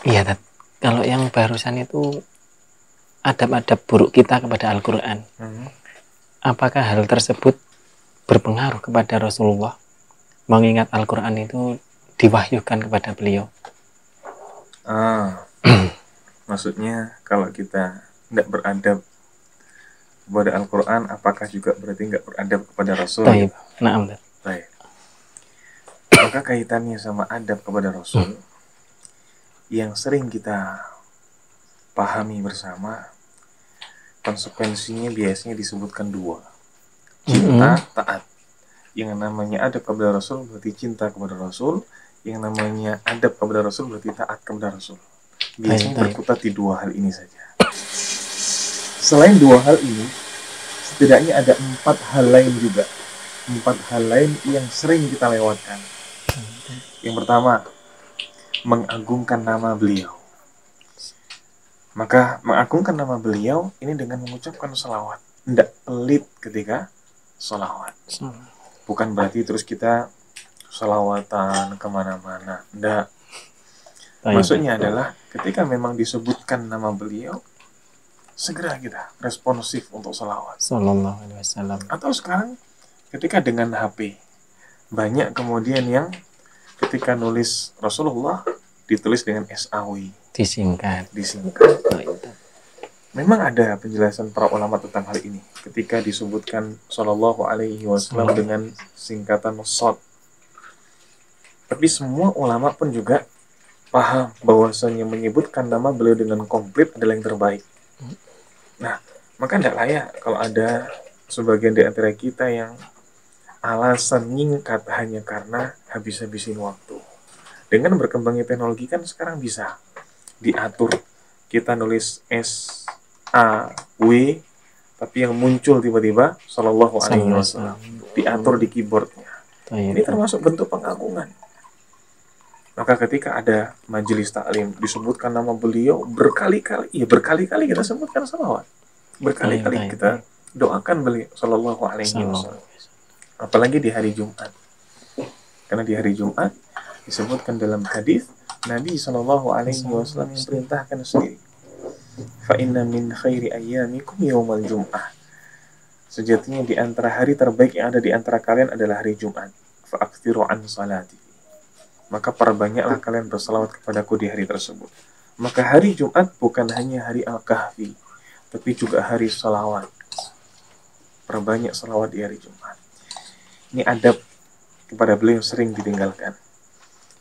Iya, Tat. Kalau yang barusan itu adab-adab buruk kita kepada Al-Quran. Apakah hal tersebut berpengaruh kepada Rasulullah? Mengingat Al-Quran itu diwahyukan kepada beliau. Maksudnya kalau kita tidak beradab kepada Al-Quran, apakah juga berarti nggak beradab kepada Rasul? Taib. Naam, Tat. Baik. Maka kaitannya sama adab kepada Rasul yang sering kita pahami bersama, konsekuensinya biasanya disebutkan dua. Cinta, taat. Yang namanya adab kepada Rasul berarti cinta kepada Rasul. Yang namanya adab kepada Rasul berarti taat kepada Rasul. Biasanya berkutat di dua hal ini saja. Selain dua hal ini, setidaknya ada 4 hal lain juga. 4 hal lain yang sering kita lewatkan. Yang pertama, mengagungkan nama beliau. Maka mengagungkan nama beliau ini dengan mengucapkan salawat. Tidak pelit ketika salawat. Bukan berarti terus kita salawatan kemana-mana. Tidak. Maksudnya adalah ketika memang disebutkan nama beliau, segera kita responsif untuk salawat. Sallallahu alaihi wasallam. Atau sekarang ketika dengan HP, banyak kemudian yang ketika nulis Rasulullah ditulis dengan SAW, Disingkat. Memang ada penjelasan para ulama tentang hal ini. Ketika disebutkan Sallallahu Alaihi Wasallam dengan singkatan SOT. Tapi semua ulama pun juga paham bahwasanya menyebutkan nama beliau dengan komplit adalah yang terbaik. Nah, maka tidak layak kalau ada sebagian di antara kita yang alasan nyingkat hanya karena habis-habisin waktu. Dengan berkembangnya teknologi kan sekarang bisa diatur. Kita nulis SAW, tapi yang muncul tiba-tiba Sallallahu Alaihi Wasallam diatur di keyboardnya. Ini termasuk bentuk pengagungan. Maka ketika ada majelis taklim disebutkan nama beliau berkali-kali kita sebutkan salawat. Berkali-kali kita doakan beliau Sallallahu Alaihi Wasallam. Apalagi di hari Jumat. Karena di hari Jumat disebutkan dalam hadis Nabi Sallallahu Alaihi Wasallam perintahkan sendiri. Fa inna min khairi ayyamikum yaumal jum'ah. Sejatinya di antara hari terbaik yang ada di antara kalian adalah hari Jumat. Fa aktsiru an salati. Maka perbanyaklah kalian bersalawat kepadaku di hari tersebut. Maka hari Jumat bukan hanya hari Al-Kahfi, tapi juga hari salawat. Perbanyak salawat di hari Jumat. Ini adab kepada beliau yang sering ditinggalkan.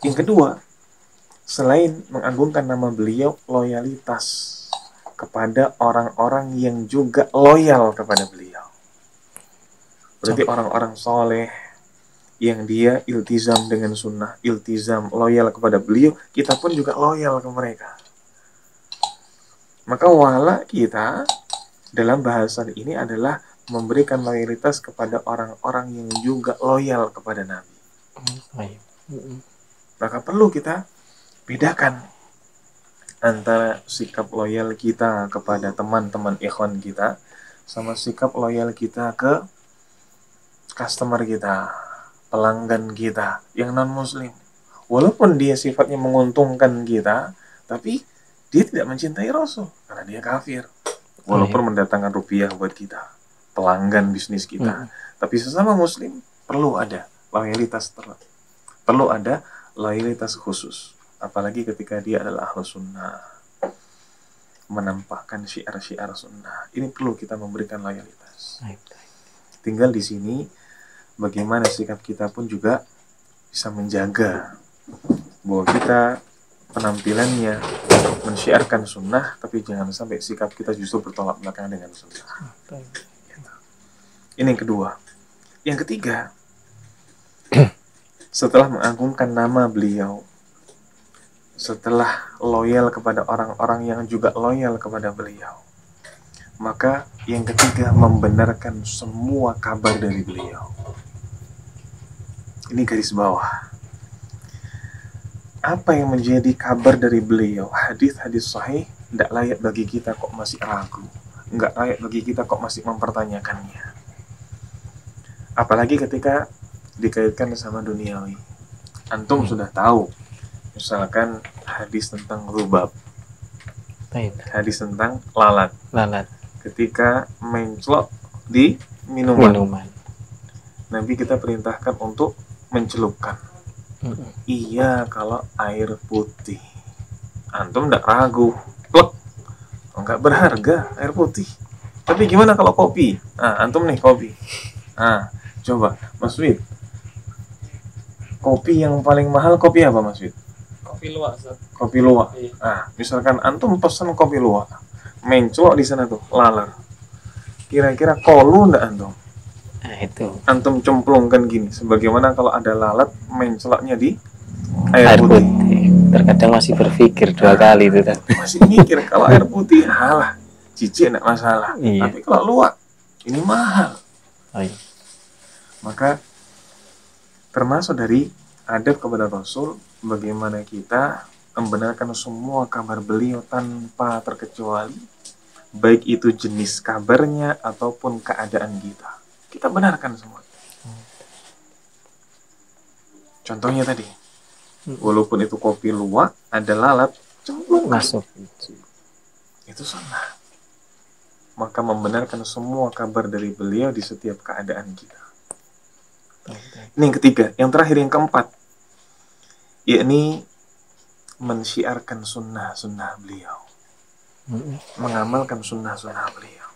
Yang kedua, selain mengagungkan nama beliau, loyalitas kepada orang-orang yang juga loyal kepada beliau. Berarti orang-orang soleh yang dia iltizam dengan sunnah, iltizam loyal kepada beliau, kita pun juga loyal ke mereka. Maka wala kita dalam bahasan ini adalah memberikan loyalitas kepada orang-orang yang juga loyal kepada Nabi. Maka perlu kita bedakan antara sikap loyal kita kepada teman-teman ikhwan kita sama sikap loyal kita ke customer kita, pelanggan kita yang non-muslim. Walaupun dia sifatnya menguntungkan kita, tapi dia tidak mencintai Rasul karena dia kafir. Walaupun mendatangkan rupiah buat kita, pelanggan bisnis kita. Tapi sesama muslim perlu ada loyalitas khusus. Apalagi ketika dia adalah ahlu sunnah, menampakkan syiar-syiar sunnah. Ini perlu kita memberikan loyalitas. Tinggal di sini bagaimana sikap kita pun juga bisa menjaga bahwa kita penampilannya mensyiarkan sunnah, tapi jangan sampai sikap kita justru bertolak belakang dengan sunnah. Ini yang kedua. Yang ketiga, setelah mengagungkan nama beliau, setelah loyal kepada orang-orang yang juga loyal kepada beliau, maka yang ketiga membenarkan semua kabar dari beliau. Ini garis bawah. Apa yang menjadi kabar dari beliau, hadis-hadis sahih, tidak layak bagi kita kok masih ragu, nggak layak bagi kita kok masih mempertanyakannya. Apalagi ketika dikaitkan sama duniawi. Antum sudah tahu, misalkan hadis tentang rubab, Baik. hadis tentang lalat. Lalat. Ketika mencelok di minuman, Minuman. Nabi kita perintahkan untuk mencelupkan. Iya kalau air putih. Antum nggak ragu, plek, nggak berharga air putih. Tapi gimana kalau kopi? Nah, antum nih kopi. Nah, coba Mas Wid, kopi yang paling mahal kopi apa Mas Wid? Kopi luwak, Ustaz. Kopi luwak. Iya. Nah, misalkan antum pesen kopi luwak, mencolok di sana tuh lalar. Kira-kira kolu ndak antum? Nah, itu Antum cemplungkan gini, sebagaimana kalau ada lalat menceloknya di air air putih. putih. Terkadang masih berpikir 2 kali itu kan. Masih mikir kalau air putih, halah, cicik enggak masalah. Iya. Tapi kalau luwak, ini mahal. Oh, iya. Maka termasuk dari adab kepada Rasul, bagaimana kita membenarkan semua kabar beliau tanpa terkecuali, baik itu jenis kabarnya ataupun keadaan kita. Kita benarkan semua. Contohnya tadi, walaupun itu kopi luwak, ada lalat, cemplungkan. Masuk. Itu sunnah. Maka membenarkan semua kabar dari beliau di setiap keadaan kita. Ini yang ketiga. Yang terakhir, yang keempat, yakni mensyiarkan sunnah-sunnah beliau, mengamalkan sunnah-sunnah beliau.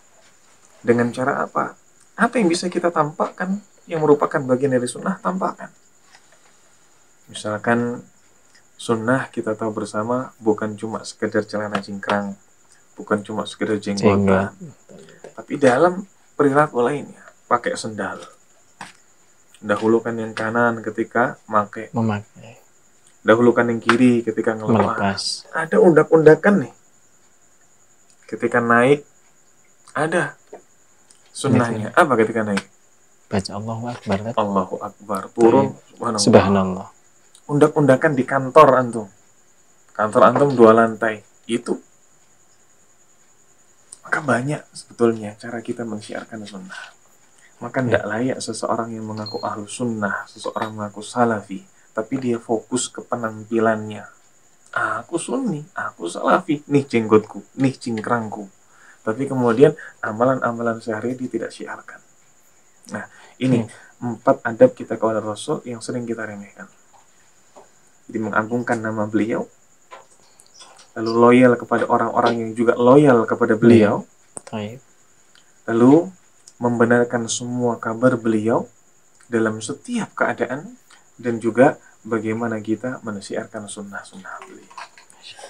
Dengan cara apa? Apa yang bisa kita tampakkan yang merupakan bagian dari sunnah, tampakkan. Misalkan sunnah kita tahu bersama bukan cuma sekedar celana cingkrang, bukan cuma sekedar jenggotan, tapi dalam perilaku lainnya, pakai sendal. Dahulukan yang kanan ketika Memakai. dahulukan yang kiri ketika ngelepas. Melepas. Ada undak-undakan nih. Ketika naik, ada sunnahnya. Apa ketika naik? Baca Allahu Akbar. Kan? Allahu Akbar. Turun, Subhanallah. Undak-undakan di kantor antum. Kantor antum 2 lantai. Itu. Maka banyak sebetulnya cara kita mensyiarkan sunnah. Maka tidak layak seseorang yang mengaku ahlu sunnah, seseorang mengaku salafi, tapi dia fokus ke penampilannya. Aku sunni, aku salafi, nih jenggotku, nih cingkrangku. Tapi kemudian amalan-amalan sehari dia tidak syiarkan. Nah, ini 4 adab kita kepada Rasul yang sering kita remehkan. Jadi mengagungkan nama beliau, lalu loyal kepada orang-orang yang juga loyal kepada beliau, lalu membenarkan semua kabar beliau dalam setiap keadaan, dan juga bagaimana kita mensiarkan sunnah-sunnah beliau.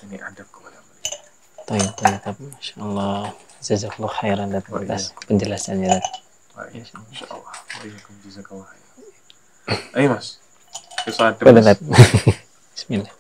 Ini adab kepada beliau. Taib. Masya Allah. Jazakallah khairan atas penjelasannya. Insya Allah. Ayo Mas. Bismillah.